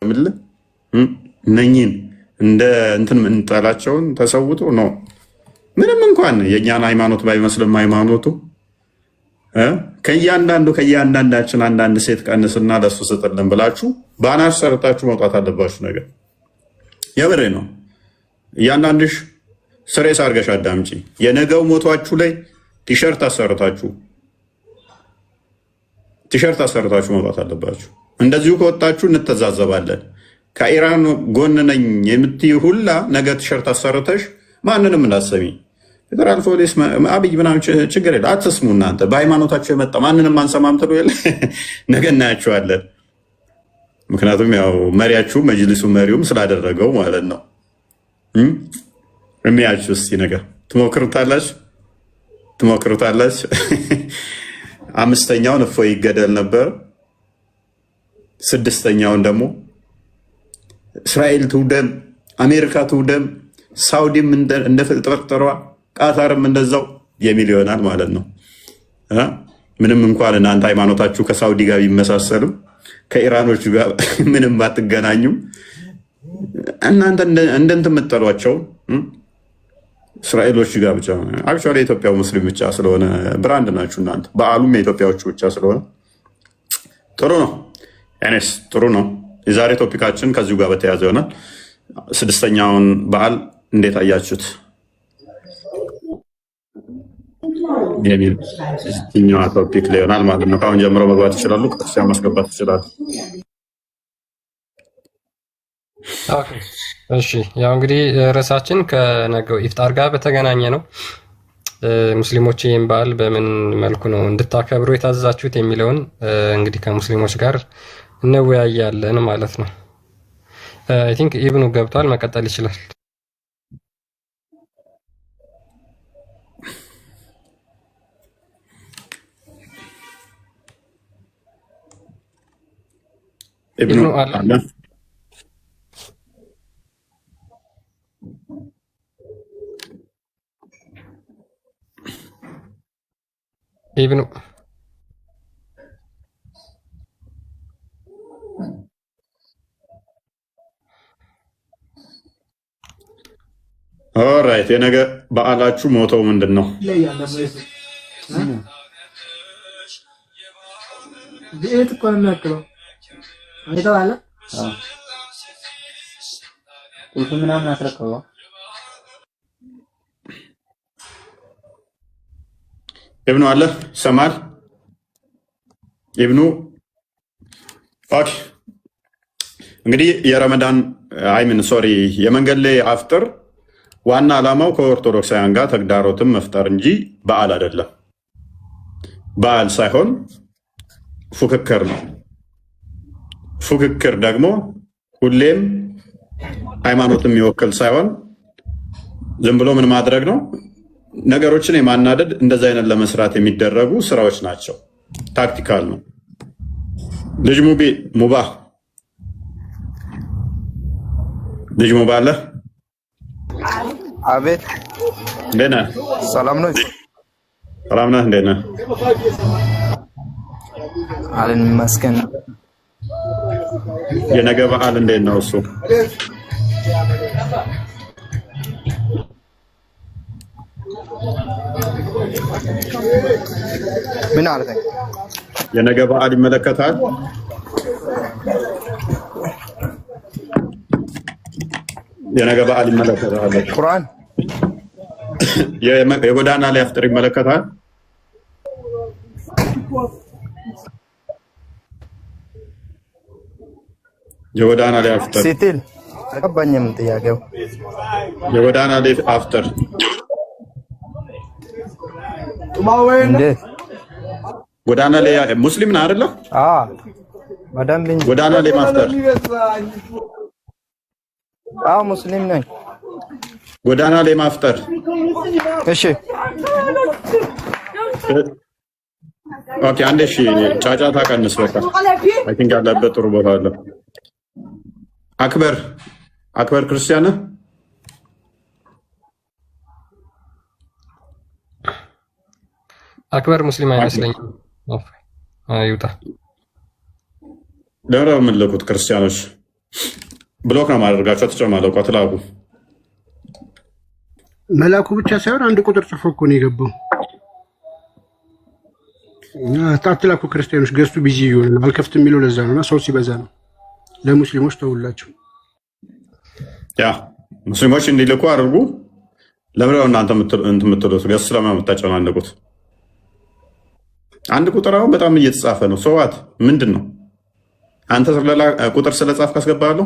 ምል እነኝን እንደ እንትን ምንጠላቸውን ተሰውቶ ነው። ምንም እንኳን የእኛን ሃይማኖት ባይመስልም ሃይማኖቱ ከእያንዳንዳችን አንዳንድ ሴት ቀንስና ለሱ ስጥልን ብላችሁ ባናር ሰርታችሁ መውጣት አለባችሁ። ነገር የብሬ ነው። እያንዳንድሽ ስሬስ አድርገሽ አዳምጪ። የነገው ሞቷችሁ ላይ ቲሸርት አሰርታችሁ መውጣት አለባችሁ። እንደዚሁ ከወጣችሁ እንተዛዘባለን። ከኢራን ጎን ነኝ የምትይ ሁላ ነገ ቲሸርት አሰርተሽ ማንንም እንዳሰሚ ፌደራል ፖሊስ አብይ ምናምን ችግር የለ አትስሙ። እናንተ በሃይማኖታቸው የመጣ ማንንም አንሰማም ትሉ የለ ነገ እናያቸዋለን። ምክንያቱም ያው መሪያችሁ መጅሊሱ መሪውም ስላደረገው ማለት ነው። የሚያችሁ እስቲ ነገር ትሞክሩታላችሁ። አምስተኛውን እፎይ ይገደል ነበር። ስድስተኛውን ደግሞ እስራኤል ትውደም፣ አሜሪካ ትውደም፣ ሳውዲም እንደ ፍጥረጠሯ፣ ቃታርም እንደዛው የሚል ይሆናል ማለት ነው። ምንም እንኳን እናንተ ሃይማኖታችሁ ከሳውዲ ጋር ቢመሳሰልም ከኢራኖች ጋር ምንም አትገናኙም። እናንተ እንደንት የምትጠሏቸው እስራኤሎች ጋር ብቻ አክቹዋሊ የኢትዮጵያው ሙስሊም ብቻ ስለሆነ ብራንድ ናችሁ እናንተ። በዓሉም የኢትዮጵያዎቹ ብቻ ስለሆነ ጥሩ ነው። ያኔስ ጥሩ ነው። የዛሬ ቶፒካችን ከዚሁ ጋር በተያያዘ ይሆናል። ስድስተኛውን በዓል እንዴት አያችሁት የሚል ስድስተኛዋ ቶፒክ ላይ ይሆናል ማለት ነው። ከአሁን ጀምሮ መግባት ይችላሉ። ክርስቲያን ማስገባት ይችላሉ። እሺ፣ ያው እንግዲህ ርዕሳችን ከነገው ኢፍጣር ጋር በተገናኘ ነው። ሙስሊሞች ይህን በዓል በምን መልኩ ነው እንድታከብሩ የታዘዛችሁት የሚለውን እንግዲህ ከሙስሊሞች ጋር እንወያያለን ማለት ነው። አይ ቲንክ ኢብኑ ገብቷል፣ መቀጠል ይችላል። ኢብኑ አለ ኢብኑ ኦራይት። የነገ በዓላችሁ ሞተው ምንድን ነው? ምናምን አስረከበው ኢብኑ አለ ይሰማል? ኢብኑ ኦኬ። እንግዲህ የረመዳን የመንገድ ላይ አፍጥር ዋና ዓላማው ከኦርቶዶክሳውያን ጋር ተግዳሮትን መፍጠር እንጂ በዓል አይደለም። በዓል ሳይሆን ፉክክር ነው። ፉክክር ደግሞ ሁሌም ሃይማኖትን የሚወክል ሳይሆን ዝም ብሎ ምን ማድረግ ነው? ነገሮችን የማናደድ እንደዛ አይነት ለመስራት የሚደረጉ ስራዎች ናቸው። ታክቲካል ነው። ልጅ ሙባ አለ። አቤት። እንዴት ነህ? ሰላም ነው? ሰላም ነህ? እንዴት ነህ? አለን መስከን። የነገ በዓል እንዴት ነው እሱ? ምን አለ? የነገ በዓል ይመለከታል? የነገ በዓል ይመለከታል? ቁርአን የጎዳና ላይ አፍጥር ይመለከታል? የጎዳና ላይ አፍጥር ሲቲል ተቀባኝም ጥያቄው የጎዳና ላይ አፍጥር እንዴት ጎዳና ላይ ሙስሊም ነህ አይደለ? በደንብ እንጂ ጎዳና ላይ ማፍጠር ሙስሊም ነኝ። ጎዳና ላይ ማፍጠር እሺ ኦኬ። አንዴ እሺ፣ ጫጫታ ቀንስ። በቃ አይ ቲንክ ያለበት ጥሩ ቦታ አለ። አክበር ክርስቲያን ነህ? አክበር ሙስሊም አይመስለኝም። ይውጣ። ለምን የምንልኩት ክርስቲያኖች ብሎክ ነው ማድረጋቸው። ተጨማለቁ አትላኩ። መላኩ ብቻ ሳይሆን አንድ ቁጥር ጽፎ እኮ ነው የገባው። አትላኩ ክርስቲያኖች፣ ገዝቱ ቢዚ ይሆን አልከፍትም የሚለው ለዛ ነውና ሰው ሲበዛ ነው። ለሙስሊሞች ተውላቸው። ያ ሙስሊሞች እንዲልኩ አድርጉ። ለምን እናንተ የምትሉት ገስ ስለማምታጨናነቁት? አንድ ቁጥር አሁን በጣም እየተጻፈ ነው። ሰዋት ምንድን ነው? አንተ ስለላ ቁጥር ስለጻፍ ካስገባለሁ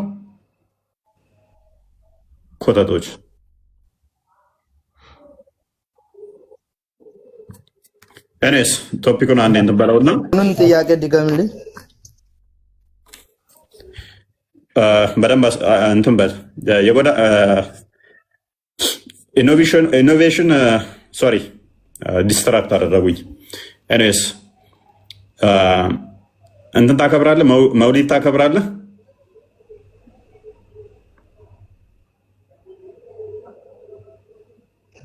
ኮተቶች። እኔስ ቶፒኩን አንዴ እንበላውና ምን ጥያቄ ድገምልኝ። በደንብ እንትን በል የጎዳ ኢኖቬሽን ሶሪ ዲስትራክት አደረጉኝ። ኤኒዌይስ እንትን ታከብራለህ? መውሊድ ታከብራለህ?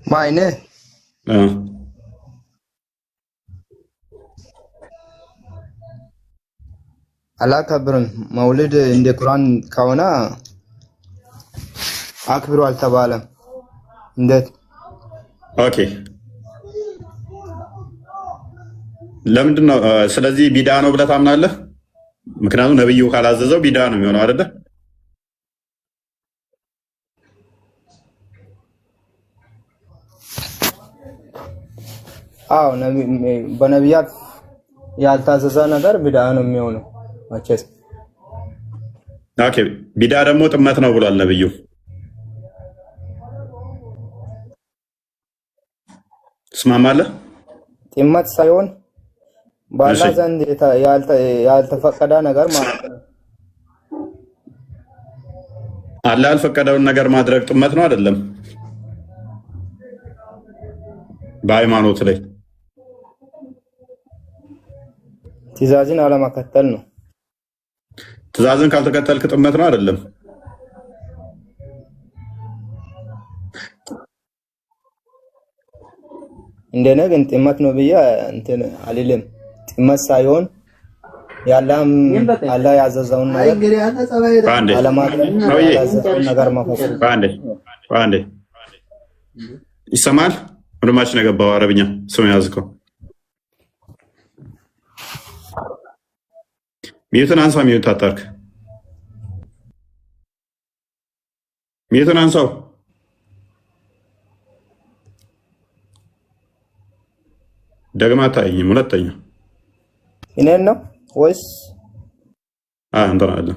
ማይነ አላከብርም። መውሊድ እንደ ቁርአን ከሆነ አክብሩ አልተባለም። እንዴት? ኦኬ ለምንድን ነው? ስለዚህ ቢዳ ነው ብለህ ታምናለህ? ምክንያቱም ነብዩ ካላዘዘው ቢዳ ነው የሚሆነው አይደለ? አዎ በነቢያት ያልታዘዘ ነገር ቢዳ ነው የሚሆነው መቼስ። ኦኬ ቢዳ ደግሞ ጥመት ነው ብሏል ነብዩ። ትስማማለህ? ጥመት ሳይሆን በአላህ ዘንድ ያልተፈቀደ ነገር ማለት ነው። አላህ ያልፈቀደውን ነገር ማድረግ ጥመት ነው አይደለም? በሃይማኖት ላይ ትእዛዝን አለመከተል ነው። ትእዛዝን ካልተከተልክ ጥመት ነው አይደለም? እንደኔ ግን ጥመት ነው ብዬ እንትን አልልም። ጥመት ሳይሆን አላህ ያዘዘውን ነገር አለማድረግ ነገር መፈጸም። ባንዴ ይሰማል? ወንድማችን የገባው አረብኛ ስም ያዝከው። ሚዩትን አንሳ። ሚዩት አታርክ። ሚዩትን አንሳው። ደግማ ታይኝም። ሁለተኛ እኔን ነው ወይስ እንትን አለ?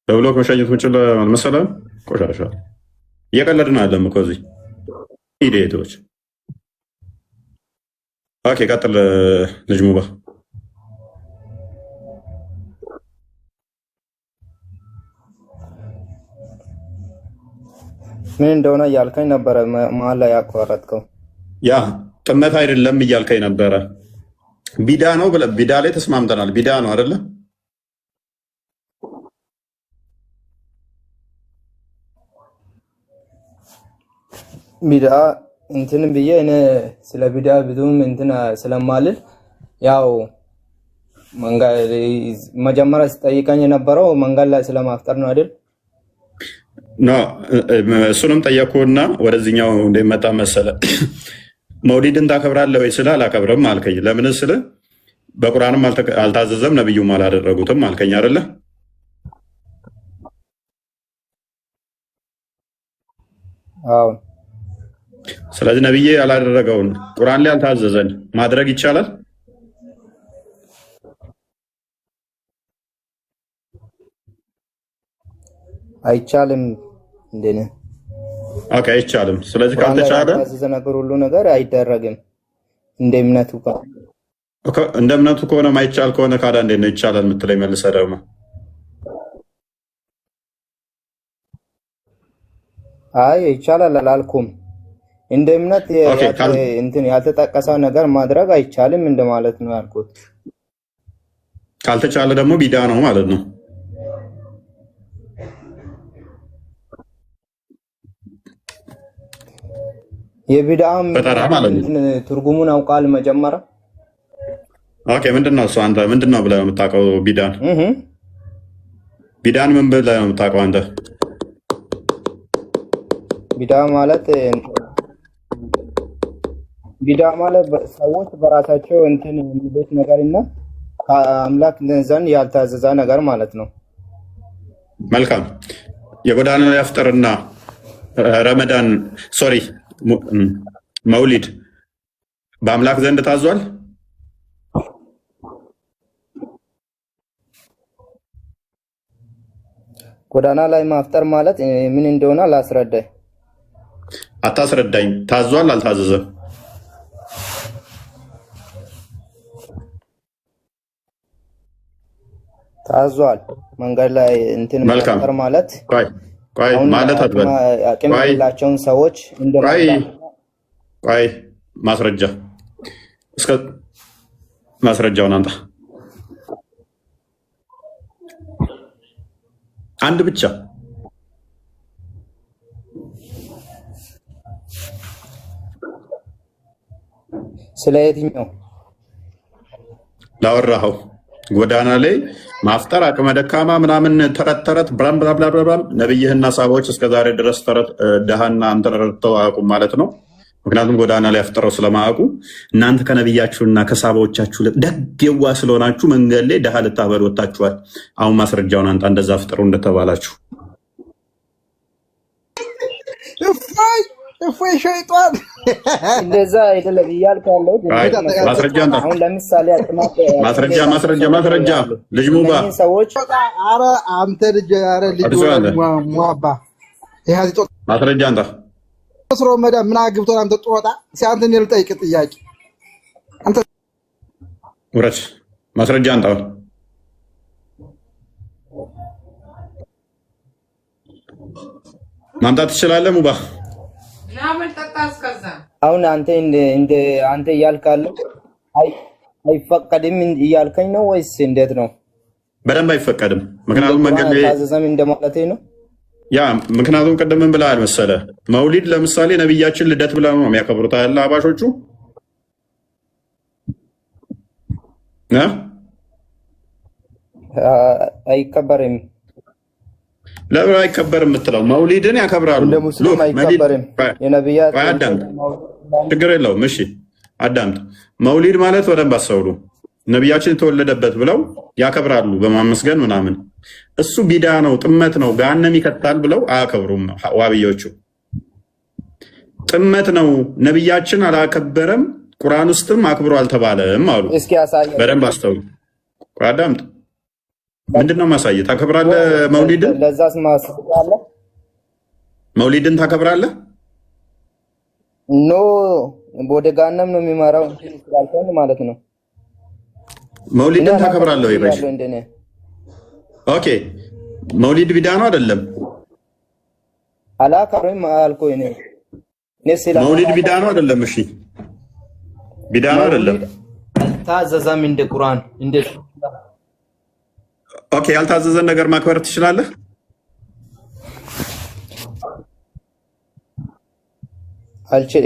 በብሎክ መሸኘት ውጭ ለመሰለም ቆሻሻ እየቀለድን አለም እኮ እዚህ ኢዲቶች። ኦኬ ቀጥል ልጅ ሙባ። ምን እንደሆነ እያልከኝ ነበረ መሀል ላይ ያቋረጥከው። ያ ጥመት አይደለም እያልከኝ ነበረ። ቢዳ ነው ብለህ ቢዳ ላይ ተስማምተናል። ቢዳ ነው አይደለ? ቢዳ እንትን ብዬ እኔ ስለ ቢዳ ብዙም እንትን ስለማልል ያው መጀመሪያ ሲጠይቀኝ የነበረው መንገድ ላይ ስለማፍጠር ነው አይደል? ኖ እሱንም ጠየቅኩና ወደዚህኛው እንደመጣ መሰለ። መውሊድን ታከብራለህ ወይ ስለ አላከብርም አልከኝ። ለምን ስለ በቁርአንም አልታዘዘም ነብዩም አላደረጉትም አልከኝ አይደለ? አዎ። ስለዚህ ነብዬ ያላደረገውን ቁርአን ላይ አልታዘዘን ማድረግ ይቻላል? አይቻልም። እንደኔ ኦኬ አይቻልም። ስለዚህ ካልተቻለ ታዘዘ ነገር ሁሉ ነገር አይደረግም። እንደ እምነቱ ከሆነ ማይቻል ከሆነ ካዳ እንዴት ነው ይቻላል የምትለኝ? መልሰህ ደግሞ አይ ይቻላል አላልኩም። እንደ እምነት እንትን ያልተጠቀሰ ነገር ማድረግ አይቻልም እንደማለት ነው ያልኩት። ካልተቻለ ደግሞ ቢዳ ነው ማለት ነው። የቢዳም ትርጉሙን አውቃል መጀመሪያ። ኦኬ ምንድነው እሱ? አንተ ምንድነው ብለህ የምታውቀው ቢዳን? ቢዳን ምን ብለህ ነው የምታውቀው አንተ? ቢዳ ማለት ሰዎች በራሳቸው እንትን የሚሉት ነገርና ከአምላክ ዘንድ ያልታዘዘ ነገር ማለት ነው። መልካም። የጎዳና ላይ አፍጥርና ረመዳን መውሊድ በአምላክ ዘንድ ታዟል? ጎዳና ላይ ማፍጠር ማለት ምን እንደሆነ ላስረዳኝ። አታስረዳኝ። ታዟል አልታዘዘም? ታዟል። መንገድ ላይ እንትን ማፍጠር ማለት ቆይ ማለት አትበል። አቅም ያላቸውን ሰዎች ቆይ ማስረጃ እስከ ማስረጃውን አንተ አንድ ብቻ ስለ የትኛው ላወራኸው? ጎዳና ላይ ማፍጠር አቅመ ደካማ ምናምን ተረት ብራም ነብይህና ሳባዎች እስከዛሬ ድረስ ተረት ደሃና አንተን ረድተው አያውቁም ማለት ነው። ምክንያቱም ጎዳና ላይ አፍጥረው ስለማያውቁ እናንተ ከነብያችሁና ከሳባዎቻችሁ ደግ የዋ ስለሆናችሁ መንገድ ላይ ደሃ ልታበሉ ወጣችኋል። አሁን ማስረጃውን አንተ እንደዛ አፍጥሩ እንደተባላችሁ እፎይ ሸይጣን እንደዛ አይደለም እያልኩ ያለው ማስረጃ አንተ አሁን ለምሳሌ ማስረጃ ልጅ ሙባ ሰዎች አረ አንተ ልጅ አረ ልጅ ሙአባ ይሄ ማስረጃ አንተ ስሮ መዳ ምን አግብቶ አንተ ጦጣ ሲያንተ ነው ልጠይቅ ጥያቄ አንተ ወራሽ ማስረጃ አንተ ማምጣት ትችላለህ ሙባ? አሁን አንተ እያልካለሁ አይፈቀድም እያልከኝ ነው ወይስ እንዴት ነው? በደንብ አይፈቀድም። ምክንያቱም መንገድ ላይ ታዘዘም እንደማለቴ ነው። ያ ምክንያቱም ቀደም ምን ብለሃል መሰለህ? መውሊድ ለምሳሌ ነብያችን ልደት ብለው ነው የሚያከብሩት አይደል? አባሾቹ አይከበርም። ለምን አይከበርም የምትለው? መውሊድን ያከብራሉ። እንደ ሙስሊም አይከበርም። የነብያት ችግር የለውም። እሺ አዳምጥ። መውሊድ ማለት በደንብ አስተውሉ። ነብያችን የተወለደበት ብለው ያከብራሉ በማመስገን ምናምን። እሱ ቢዳ ነው፣ ጥመት ነው፣ ገሃነም ይከታል ብለው አያከብሩም ዋብዮቹ። ጥመት ነው፣ ነብያችን አላከበረም፣ ቁርአን ውስጥም አክብሮ አልተባለም አሉ። እስኪ ያሳየኝ። በደንብ አስተውሉ። አዳምጥ። ምንድነው ማሳየት? ታከብራለህ መውሊድን? ለዛስ ማስታወቂያ መውሊድን ታከብራለህ? ኖ ወደ ገሃነም ነው የሚመራው እንትን ማለት ነው። መውሊድን ታከብራለህ ወይ? ባይሽ ኦኬ። መውሊድ ቢዳ ነው አይደለም? አላከብርም አልኩኝ እኔ መውሊድ ቢዳ ነው አይደለም? እሺ ቢዳ ነው አይደለም? ታዘዘም እንደ ቁርአን እንደ ኦኬ። ያልታዘዘን ነገር ማክበር ትችላለህ?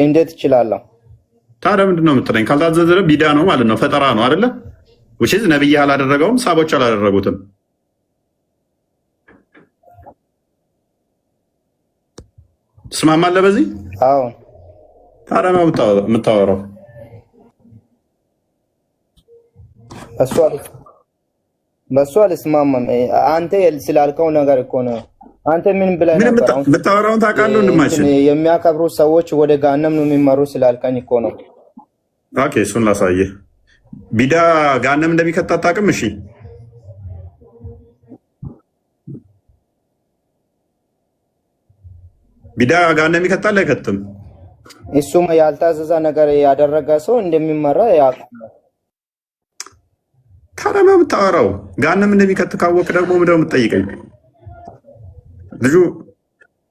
እንዴት እችላለሁ? ታዲያ ምንድን ነው የምትለኝ? ካልታዘዘ ቢዳ ነው ማለት ነው፣ ፈጠራ ነው አይደለ? ውሽዝ ነብይ አላደረገውም፣ ሳቦች አላደረጉትም። ትስማማለህ በዚህ? አዎ። ታዲያ ነው የምታወራው? በሱ አልስማማም። አንተ ስላልከው ነገር እኮ ነው። አንተ ምን ብለህ ነበር? የምታወራውን ታውቃለህ? ወንድማችን የሚያከብሩ ሰዎች ወደ ገሃነም ነው የሚመሩ ስላልከኝ እኮ ነው። ኦኬ፣ እሱን ላሳየህ። ቢዳ ገሃነም እንደሚከት አታውቅም? እሺ ቢዳ ገሃነም ይከታል አይከትም? እሱም ያልታዘዘ ነገር ያደረገ ሰው እንደሚመራ ያውቃል። ታዲያ ነው የምታወራው? ገሃነም እንደሚከት ካወቅ ደግሞ ምንድን ነው የምትጠይቀኝ? ልጁ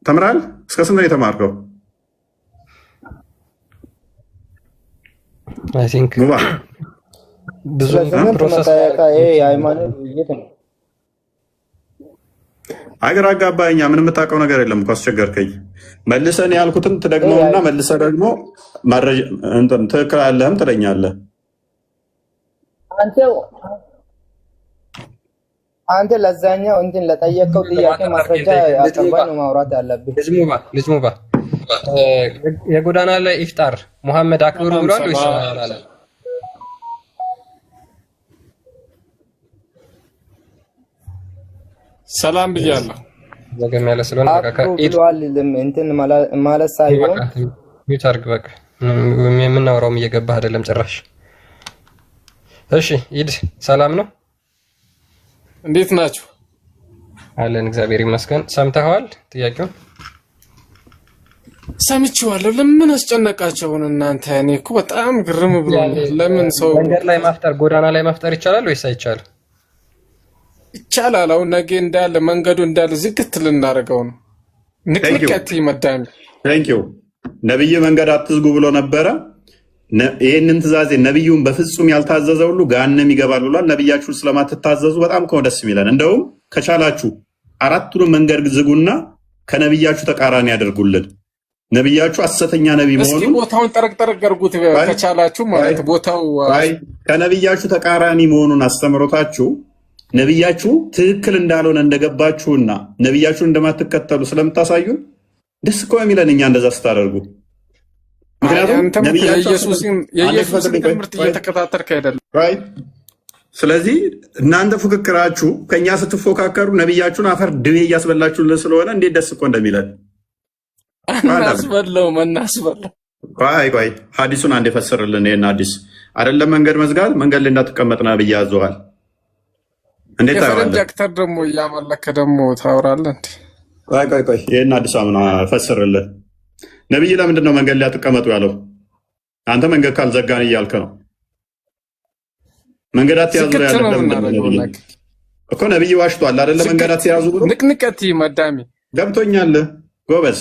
ተምራል? እስከ ስንት ነው የተማርከው? አይ ቲንክ ብዙ ፕሮሰስ አገር አጋባኛ። ምን የምታውቀው ነገር የለም እኮ አስቸገርከኝ። መልሰን ያልኩትን ትደግመውና መልሰ ደግሞ ትክክል አለህም ትለኛለህ። አንተ ለዛኛው እንትን ለጠየቀው ጥያቄ ማስረጃ አቀርባይ ነው ማውራት ያለብህ። ልጅ ሙባ የጎዳና ላይ ኢፍጣር መሐመድ አክብሩ ብሏል ወይስ አላለም? ሰላም ብያለሁ። ዘገም ያለ ስለሆነ በቃ ብሏል እንትን ማለት ሳይሆን ይታርግ በቃ የምናወራውም እየገባህ አይደለም ጭራሽ። እሺ ኢድ ሰላም ነው? እንዴት ናችሁ? አለን እግዚአብሔር ይመስገን። ሰምተኸዋል ጥያቄውን? ሰምቼዋለሁ። ለምን አስጨነቃቸው እናንተ? እኔ እኮ በጣም ግርም ብሎኛል። ለምን ሰው መንገድ ላይ ማፍጠር ጎዳና ላይ ማፍጠር ይቻላል ወይስ አይቻልም? ይቻላል። አሁን ነገ እንዳለ መንገዱ እንዳለ ዝግት ልናደርገው ነው። ንቅንቀት ይመዳኝ። ታንኪዩ ነብይ መንገድ አትዝጉ ብሎ ነበረ። ይህንን ትእዛዜ ነብዩን በፍጹም ያልታዘዘ ሁሉ ገሃነም ይገባል ብሏል። ነብያችሁ ስለማትታዘዙ በጣም እኮ ደስ የሚለን። እንደውም ከቻላችሁ አራቱንም መንገድ ዝጉና ከነብያችሁ ተቃራኒ ያደርጉልን። ነብያችሁ ሐሰተኛ ነብይ መሆኑን እስኪ ቦታውን ጠረቅ አድርጉት ከቻላችሁ ማለት ቦታው ከነብያችሁ ተቃራኒ መሆኑን አስተምሮታችሁ ነብያችሁ ትክክል እንዳልሆነ እንደገባችሁና ነብያችሁን እንደማትከተሉ ስለምታሳዩን ደስ እኮ የሚለን እኛ እንደዛ ስታደርጉ። ምክንያቱም የኢየሱስን ትምህርት እየተከታተልክ አይደለም። ስለዚህ እናንተ ፉክክራችሁ ከኛ ስትፎካከሩ ነብያችሁን አፈር ድቤ እያስበላችሁልን ስለሆነ እንዴት ደስ እኮ እንደሚለን እናስበለው። ቆይ ሐዲሱን አንድ የፈሰርልን። ይሄን ሐዲስ አይደለም መንገድ መዝጋት መንገድ ላይ እንዳትቀመጥ ነብይ ያዘዋል። እንዴት ታወራለህ? ጀክተር ደግሞ እያመለከ ደግሞ ታወራለህ እንዴ? ቆይ ይሄን ሐዲስ አምና ፈሰርልን። ነብይ ለምንድን ነው መንገድ ላይ አትቀመጡ ያለው? አንተ መንገድ ካልዘጋን እያልክ ነው። መንገድ አትያዙ እኮ ነብይ ዋሽቷል አይደለ? መንገድ አትያዙ ብሎ ንቅንቀት መዳሚ ገብቶኛል። ጎበዝ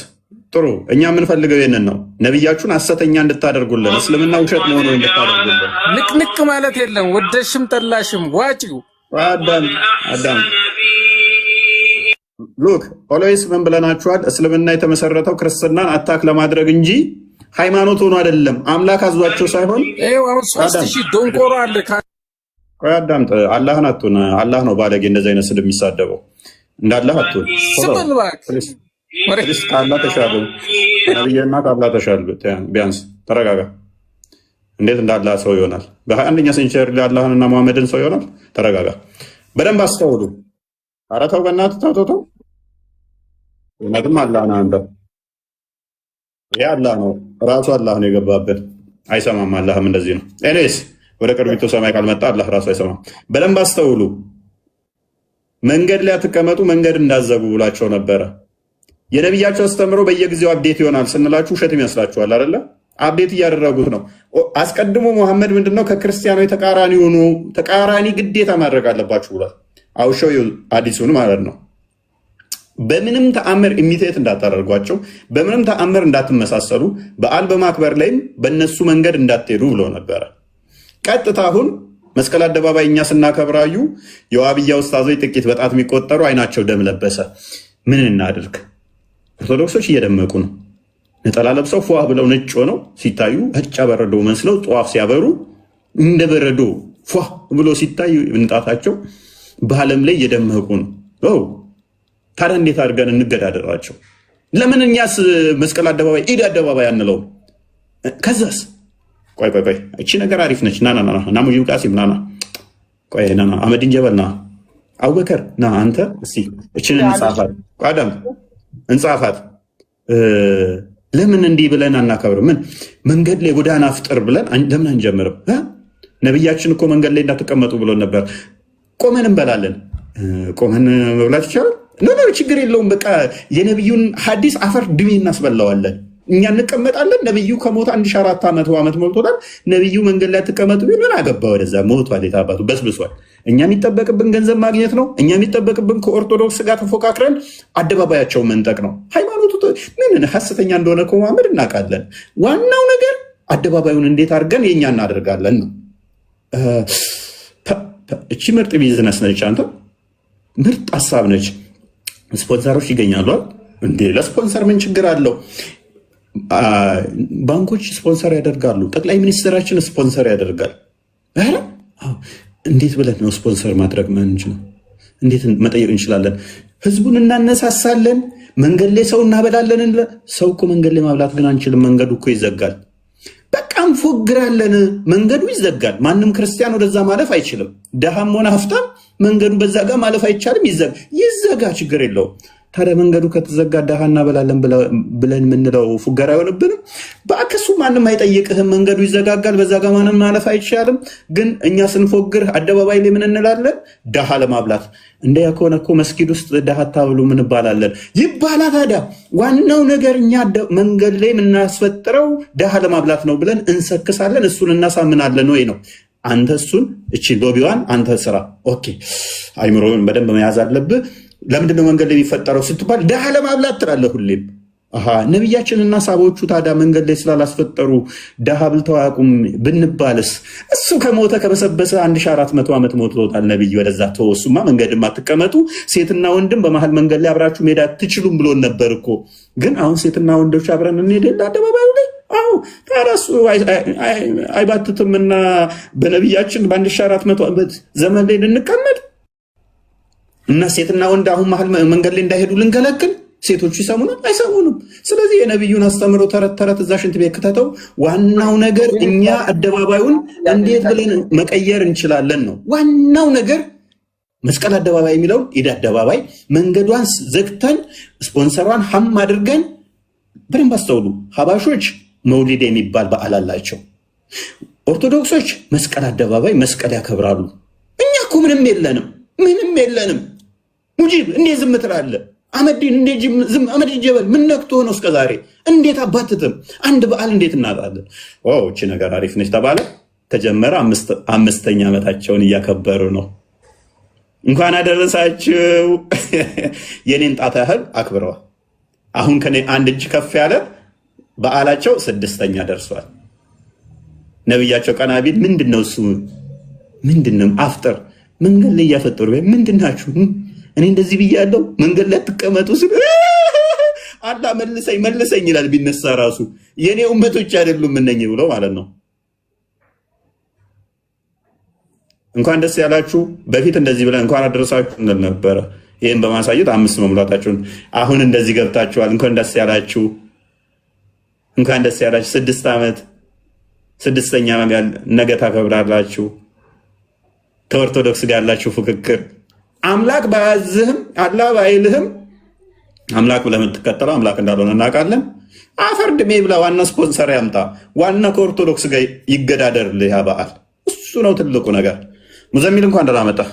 ጥሩ። እኛ የምንፈልገው ይሄንን ነው። ነብያችሁን ሐሰተኛ እንድታደርጉልን፣ እስልምና ውሸት መሆኑን እንድታደርጉልን። ንቅንቅ ማለት የለም። ወደሽም ጠላሽም ዋጪው አዳም ሉክ ኦልዌይስ ምን ብለናችኋል? እስልምና የተመሰረተው ክርስትናን አታክ ለማድረግ እንጂ ሃይማኖት ሆኖ አይደለም። አምላክ አዟቸው ሳይሆን አሁን 3000 ዶንቆሮ አለ። ቆይ አዳምጥ። አላህን አትሁን። አላህ ነው ባለጌ እንደዚህ አይነት ስድብ የሚሳደበው። እንዳላህ አትሁን። ከአላህ ተሻሉ ነብይና ከአላህ ተሻሉ። ቢያንስ ተረጋጋ። እንዴት እንዳላህ ሰው ይሆናል? በ21ኛ ሴንቸሪ ላይ አላህንና መሐመድን ሰው ይሆናል? ተረጋጋ። በደንብ አስተውሉ። ኧረ ተው በእናትህ ተው። እውነትም አላህ ነው። አንተ ይሄ አላህ ነው ራሱ አላህ ነው የገባበት። አይሰማም። አላህም እንደዚህ ነው። ኤኒዌይስ ወደ ቅርቢቱ ሰማይ ካልመጣ አላህ ራሱ አይሰማም። በደንብ አስተውሉ። መንገድ ላይ አትቀመጡ መንገድ እንዳዘጉ ብሏቸው ነበረ። የነብያቸው አስተምሮ በየጊዜው አፕዴት ይሆናል ስንላችሁ ውሸት ይመስላችኋል አይደለ? አፕዴት እያደረጉት ነው። አስቀድሞ መሐመድ ምንድነው ከክርስቲያኖች ተቃራኒ ሆኖ ተቃራኒ ግዴታ ማድረግ አለባችሁ ብሏል። አውሻው አዲሱን ማለት ነው። በምንም ተአምር ኢሚቴት እንዳታደርጓቸው፣ በምንም ተአምር እንዳትመሳሰሉ፣ በዓል በማክበር ላይም በእነሱ መንገድ እንዳትሄዱ ብሎ ነበረ። ቀጥታ አሁን መስቀል አደባባይ እኛ ስናከብራዩ የዋብያ ኡስታዞች ጥቂት በጣት የሚቆጠሩ አይናቸው ደም ለበሰ። ምን እናድርግ? ኦርቶዶክሶች እየደመቁ ነው። ነጠላ ለብሰው ፏ ብለው ነጭ ሆነው ሲታዩ እጫ በረዶ መስለው ጧፍ ሲያበሩ እንደ በረዶ ፏ ብሎ ሲታዩ ብንጣታቸው በዓለም ላይ እየደመቁ ነው። ታዲያ እንዴት አድርገን እንገዳደራቸው? ለምን እኛስ መስቀል አደባባይ ኢድ አደባባይ አንለውም? ከዛስ ቆይ እቺ ነገር አሪፍ ነች። ና ሙጂብ ቃሲም ና ቆይ አመድን ጀበል ና አቡበከር ና አንተ እስቲ እችን እንጻፋት። ቋዳም እንጻፋት። ለምን እንዲህ ብለን አናከብርም? ምን መንገድ ላይ ጎዳና ፍጥር ብለን ለምን አንጀምርም? ነብያችን እኮ መንገድ ላይ እንዳትቀመጡ ብሎን ነበር። ቆመን እንበላለን። ቆመን መብላት ይቻላል? ችግር የለውም። በቃ የነቢዩን ሐዲስ አፈር ድሜ እናስበላዋለን። እኛ እንቀመጣለን። ነቢዩ ከሞት 1400 ዓመት ሞልቶታል። ነቢዩ መንገድ ላይ ተቀመጡ ቢል ምን አገባ? ወደዛ ሞቷል። የታባቱ በስብሷል። እኛ የሚጠበቅብን ገንዘብ ማግኘት ነው። እኛ የሚጠበቅብን ከኦርቶዶክስ ጋር ተፎካክረን አደባባያቸውን መንጠቅ ነው። ሃይማኖቱ ምን ሐሰተኛ እንደሆነ እኮ መሐመድ እናውቃለን። ዋናው ነገር አደባባዩን እንዴት አድርገን የእኛ እናደርጋለን ነው። እቺ ምርጥ ቢዝነስ ነች። አንተ ምርጥ ሀሳብ ነች። ስፖንሰሮች ይገኛሉ እንዴ? ለስፖንሰር ምን ችግር አለው? ባንኮች ስፖንሰር ያደርጋሉ። ጠቅላይ ሚኒስትራችን ስፖንሰር ያደርጋል። እንዴት ብለን ነው ስፖንሰር ማድረግ ምንችለው? እንዴት መጠየቅ እንችላለን? ህዝቡን እናነሳሳለን፣ መንገድ ላይ ሰው እናበላለን። ሰው እኮ መንገድ ላይ ማብላት ግን አንችልም። መንገዱ እኮ ይዘጋል። በቃ እንፎግራለን፣ መንገዱ ይዘጋል። ማንም ክርስቲያን ወደዛ ማለፍ አይችልም። ደሃም ሆነ ሀብታም መንገዱ በዛ ጋር ማለፍ አይቻልም። ይዘጋ፣ ችግር የለውም። ታዲያ መንገዱ ከተዘጋ ደሃ እናበላለን ብለን የምንለው ፉገራ አይሆንብንም? በአክሱ ማንም አይጠይቅህም። መንገዱ ይዘጋጋል፣ በዛ ጋር ማንም ማለፍ አይቻልም። ግን እኛ ስንፎግር አደባባይ ላይ ምን እንላለን? ደሃ ለማብላት። እንደያ ከሆነ እኮ መስጊድ ውስጥ ደሃ ታብሉ ምን ይባላለን? ይባላል። ታዲያ ዋናው ነገር እኛ መንገድ ላይ የምናስፈጥረው ደሃ ለማብላት ነው ብለን እንሰክሳለን። እሱን እናሳምናለን ወይ ነው? አንተ እሱን እቺ ሎቢዋን አንተ ስራ። ኦኬ፣ አይምሮን በደንብ መያዝ አለብህ። ለምንድነው መንገድ ላይ የሚፈጠረው ስትባል ደሃ ለማብላት ትላለህ ሁሌም። ነቢያችንና ሳቦቹ ታዲያ መንገድ ላይ ስላላስፈጠሩ ደሃ ብልተው አያውቁም ብንባልስ? እሱ ከሞተ ከበሰበሰ 1400 ዓመት ሞቶታል ነቢይ። ወደዛ ተወሱማ መንገድም አትቀመጡ፣ ሴትና ወንድም በመሀል መንገድ ላይ አብራችሁ መሄድ አትችሉም ብሎን ነበር እኮ። ግን አሁን ሴትና ወንዶች አብረን እንሄድ አደባባዩ ላይ። አዎ ታራሱ አይባትትምና በነቢያችን በ1400 ዓመት ዘመን ላይ ልንቀመጥ እና ሴትና ወንድ አሁን መሀል መንገድ ላይ እንዳይሄዱ ልንከለክል? ሴቶቹ ይሰሙናል? አይሰሙንም። ስለዚህ የነቢዩን አስተምሮ ተረት ተረት እዛ ሽንት ቤት ክተተው። ዋናው ነገር እኛ አደባባዩን እንዴት ብለን መቀየር እንችላለን ነው ዋናው ነገር። መስቀል አደባባይ የሚለውን ኢድ አደባባይ መንገዷን ዘግተን ስፖንሰሯን ሀም አድርገን። በደንብ አስተውሉ። ሀባሾች መውሊድ የሚባል በዓል አላቸው። ኦርቶዶክሶች መስቀል አደባባይ መስቀል ያከብራሉ። እኛ እኮ ምንም የለንም። ሙጂብ እንዴት ዝም ትላለህ? አመዲን እንዴት ዝም? አመድ ጀበል ምን ነክቶ ነው እስከዛሬ? እንዴት አባትትም? አንድ በዓል እንዴት እናጣለን? እቺ ነገር አሪፍ ነች ተባለ፣ ተጀመረ። አምስተኛ ዓመታቸውን እያከበሩ ነው። እንኳን አደረሳችሁ። የኔን ጣት ያህል አክብረዋል። አሁን ከኔ አንድ እጅ ከፍ ያለ በዓላቸው 6ኛ ደርሷል። ነብያቸው ቀናቢል ምንድነው እሱ? ምንድነው አፍጥር መንገድ ላይ እያፈጠሩ ምንድናችሁ? እኔ እንደዚህ ብያለሁ መንገድ ላይ ተቀመጡ ሲል አላ መልሰኝ ይላል። ቢነሳ ራሱ የኔ ኡመቶች አይደሉም እነኝ ብሎ ማለት ነው። እንኳን ደስ ያላችሁ። በፊት እንደዚህ ብለን እንኳን አደረሳችሁ እንል ነበረ። ይህን በማሳየት 5 መሙላታችሁን አሁን እንደዚህ ገብታችኋል። እንኳን ደስ ያላችሁ። 6 ዓመት 6ኛ ነገ ታከብራላችሁ። ከኦርቶዶክስ ጋር ያላችሁ ፍክክር አምላክ ባያዝህም አላህ ባይልህም አምላክ ብለህ የምትከተለው አምላክ እንዳልሆነ እናውቃለን። አፈር ድሜ ብላ ዋና ስፖንሰር ያምጣ፣ ዋና ከኦርቶዶክስ ጋር ይገዳደርልህ ያ በዓል። እሱ ነው ትልቁ ነገር። ሙዘሚል እንኳን ደህና መጣህ።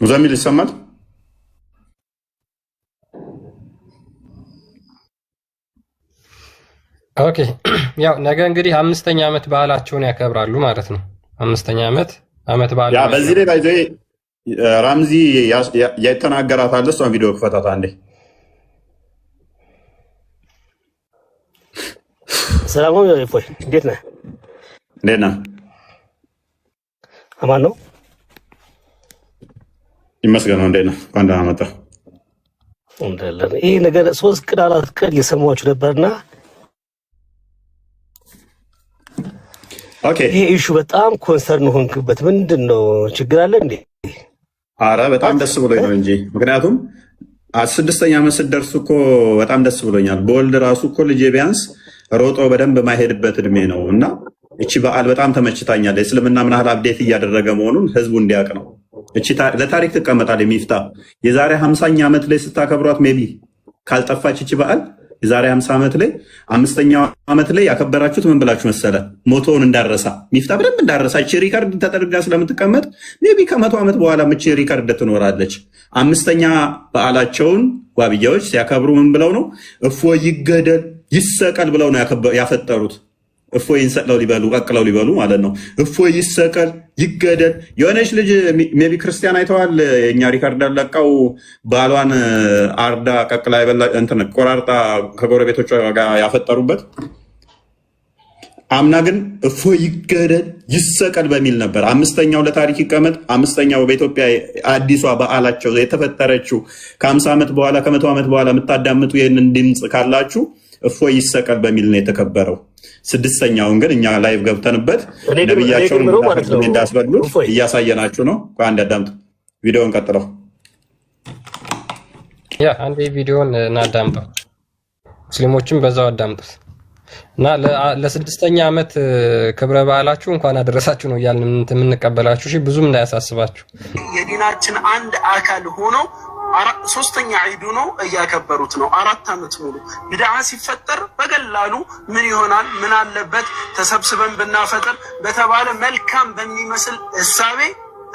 ሙዘሚል ይሰማል? ኦኬ፣ ያው ነገ እንግዲህ 5ኛ ዓመት በዓላቸውን ያከብራሉ ማለት ነው። 5ኛ ዓመት በዓል ያ በዚህ ላይ ባይዘ ራምዚ ያተናገራት አለ። እሷን ቪዲዮ ክፈታት አንዴ። ሰላም ነው ይፎይ፣ እንዴት ነህ? አማን ነው ይመስገን። እንዴት ነህ? እንኳን ደህና መጣህ። ይሄ ነገር 3 ቀን 4 ቀን እየሰማችሁ ነበርና ይሄ ኢሹ በጣም ኮንሰርን ሆንክበት። ምንድን ነው ችግር አለ እንዴ? አረ በጣም ደስ ብሎኝ ነው እንጂ ምክንያቱም 6ኛ ዓመት ስትደርሱ እኮ በጣም ደስ ብሎኛል። በወልድ ራሱ እኮ ልጄ ቢያንስ ሮጦ በደንብ ማይሄድበት እድሜ ነው እና እቺ በዓል በጣም ተመችታኛል። እስልምና ምን ያህል አፕዴት እያደረገ መሆኑን ህዝቡ እንዲያውቅ ነው። እቺ ለታሪክ ትቀመጣል። የሚፍታ የዛሬ 50ኛ ዓመት ላይ ስታከብሯት ሜቢ ካልጠፋች እቺ በዓል የዛሬ 50 ዓመት ላይ 5ኛው ዓመት ላይ ያከበራችሁት ምን ብላችሁ መሰለ? ሞቶውን እንዳረሳ ሚፍታ በደንብ እንዳረሳ እቺ ሪካርድ ተጠርጋ ስለምትቀመጥ ሜቢ ከ100 ዓመት በኋላ እቺ ሪካርድ ትኖራለች። 5ኛ በዓላቸውን ዋብያዎች ሲያከብሩ ምን ብለው ነው? እፎይ ይገደል ይሰቀል ብለው ነው ያፈጠሩት። እፎይ ይንሰቅለው ሊበሉ ቀቅለው ሊበሉ ማለት ነው። እፎይ ይሰቀል ይገደል። የሆነች ልጅ ሜቢ ክርስቲያን አይተዋል። የኛ ሪካርድ አለቀው ባሏን አርዳ ቀቅላ ይበላ እንትን ቆራርጣ ከጎረቤቶቿ ጋር ያፈጠሩበት። አምና ግን እፎይ ይገደል ይሰቀል በሚል ነበር። 5ኛው ለታሪክ ይቀመጥ። 5ኛው በኢትዮጵያ አዲሷ በዓላቸው የተፈጠረችው ከ50 ዓመት በኋላ ከ100 ዓመት በኋላ የምታዳምጡ ይህንን ድምፅ ካላችሁ እፎይ ይሰቀል በሚል ነው የተከበረው። ስድስተኛውን ግን እኛ ላይቭ ገብተንበት ነብያቸውን እንዳስበሉ እያሳየናችሁ ነው። አንድ አዳምጥ፣ ቪዲዮውን ቀጥለው። ያ አንዴ ቪዲዮውን እናዳምጠው፣ ሙስሊሞችም በዛው አዳምጡት እና ለስድስተኛ ዓመት ክብረ በዓላችሁ እንኳን አደረሳችሁ ነው እያልን የምንቀበላችሁ። እሺ ብዙም እንዳያሳስባችሁ። የዲናችን አንድ አካል ሆኖ ሶስተኛ ዒዱ ነው እያከበሩት ነው። 4 ዓመት ሙሉ ቢድዓ ሲፈጠር በቀላሉ ምን ይሆናል ምን አለበት ተሰብስበን ብናፈጥር በተባለ መልካም በሚመስል እሳቤ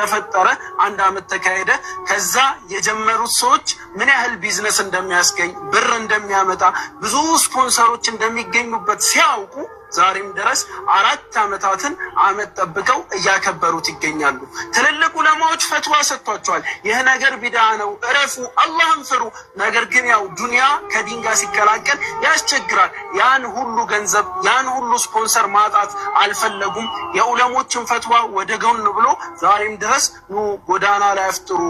ተፈጠረ። 1 ዓመት ተካሄደ። ከዛ የጀመሩት ሰዎች ምን ያህል ቢዝነስ እንደሚያስገኝ ብር እንደሚያመጣ ብዙ ስፖንሰሮች እንደሚገኙበት ሲያውቁ ዛሬም ድረስ 4 ዓመታትን አመት ጠብቀው እያከበሩት ይገኛሉ። ትልልቅ ዑለማዎች ፈትዋ ሰጥቷቸዋል። ይህ ነገር ቢድዓ ነው፣ እረፉ፣ አላህን ፍሩ። ነገር ግን ያው ዱንያ ከዲን ጋር ሲቀላቀል ያስቸግራል። ያን ሁሉ ገንዘብ ያን ሁሉ ስፖንሰር ማጣት አልፈለጉም። የዑለሞችን ፈትዋ ወደ ጎን ብሎ ዛሬም ድረስ ኑ ጎዳና ላይ አፍጥሩ፣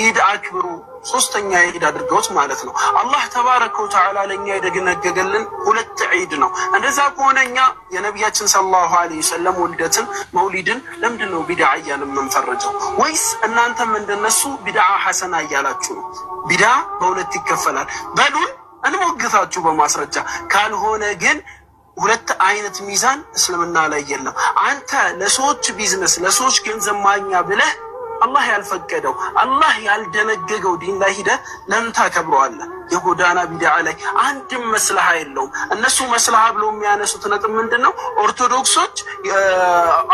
ኢድ አክብሩ፣ ሶስተኛ ኢድ አድርገውት ማለት ነው። አላህ ተባረከ ወተዓላ ለኛ የደነገገልን 2 ዒድ ነው። እንደዛ ከሆነ እኛ የነቢያችን ሰለላሁ ዐለይሂ ወሰለም ውልደትን መውሊድን ለምንድን ነው ቢድዓ እያልን የምንፈርጀው? ወይስ እናንተም እንደነሱ ቢድዓ ሐሰና እያላችሁ ነው? ቢድዓ በ2 ይከፈላል በሉን፣ እንሞግታችሁ በማስረጃ። ካልሆነ ግን 2 አይነት ሚዛን እስልምና ላይ የለም። አንተ ለሰዎች ቢዝነስ ለሰዎች ገንዘብ ማግኛ ብለህ አላህ ያልፈቀደው አላህ ያልደነገገው ዲን ላይ ሂደህ ለምን ታከብረዋለህ? የጎዳና ቢድዓ ላይ አንድም መስለሃ የለውም። እነሱ መስለሃ ብለው የሚያነሱት ነጥብ ምንድነው? ኦርቶዶክሶች